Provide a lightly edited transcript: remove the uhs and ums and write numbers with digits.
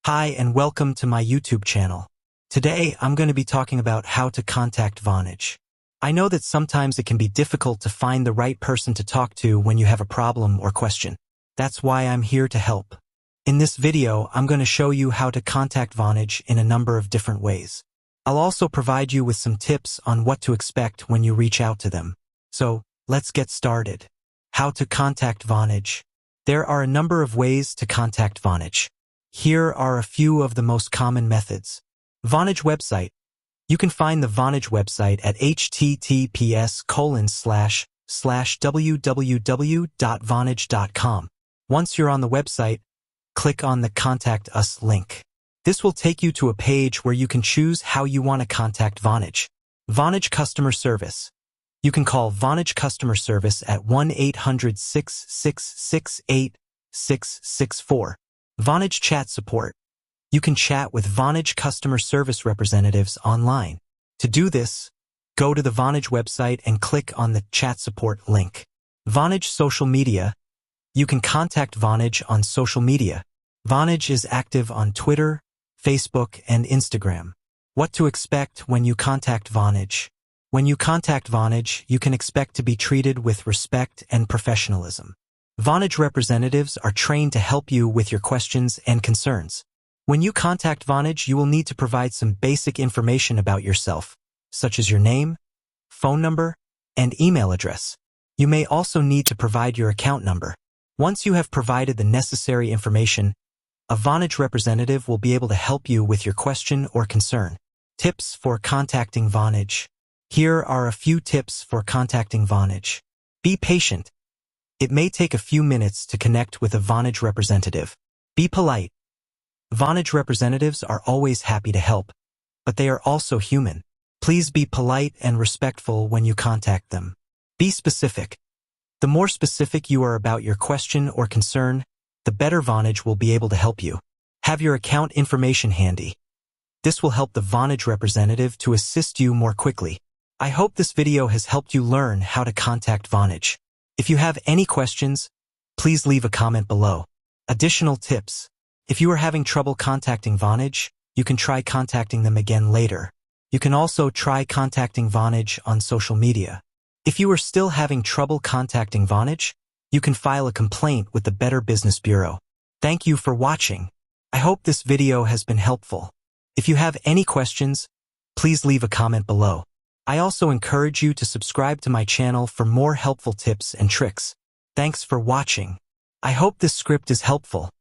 Hi and welcome to my YouTube channel. Today I'm going to be talking about how to contact Vonage. I know that sometimes it can be difficult to find the right person to talk to when you have a problem or question. That's why I'm here to help. In this video, I'm going to show you how to contact Vonage in a number of different ways. I'll also provide you with some tips on what to expect when you reach out to them. So, let's get started. How to contact Vonage. There are a number of ways to contact Vonage. Here are a few of the most common methods. Vonage website. You can find the Vonage website at https://www.vonage.com. Once you're on the website, click on the Contact Us link. This will take you to a page where you can choose how you want to contact Vonage. Vonage customer service. You can call Vonage customer service at 1-800-666-8664. Vonage chat support. You can chat with Vonage customer service representatives online. To do this, go to the Vonage website and click on the chat support link. Vonage social media. You can contact Vonage on social media. Vonage is active on Twitter, Facebook, and Instagram. What to expect when you contact Vonage. When you contact Vonage, you can expect to be treated with respect and professionalism. Vonage representatives are trained to help you with your questions and concerns. When you contact Vonage, you will need to provide some basic information about yourself, such as your name, phone number, and email address. You may also need to provide your account number. Once you have provided the necessary information, a Vonage representative will be able to help you with your question or concern. Tips for contacting Vonage. Here are a few tips for contacting Vonage. Be patient. It may take a few minutes to connect with a Vonage representative. Be polite. Vonage representatives are always happy to help, but they are also human. Please be polite and respectful when you contact them. Be specific. The more specific you are about your question or concern, the better Vonage will be able to help you. Have your account information handy. This will help the Vonage representative to assist you more quickly. I hope this video has helped you learn how to contact Vonage. If you have any questions, please leave a comment below. Additional tips. If you are having trouble contacting Vonage, you can try contacting them again later. You can also try contacting Vonage on social media. If you are still having trouble contacting Vonage, you can file a complaint with the Better Business Bureau. Thank you for watching. I hope this video has been helpful. If you have any questions, please leave a comment below. I also encourage you to subscribe to my channel for more helpful tips and tricks. Thanks for watching. I hope this script is helpful.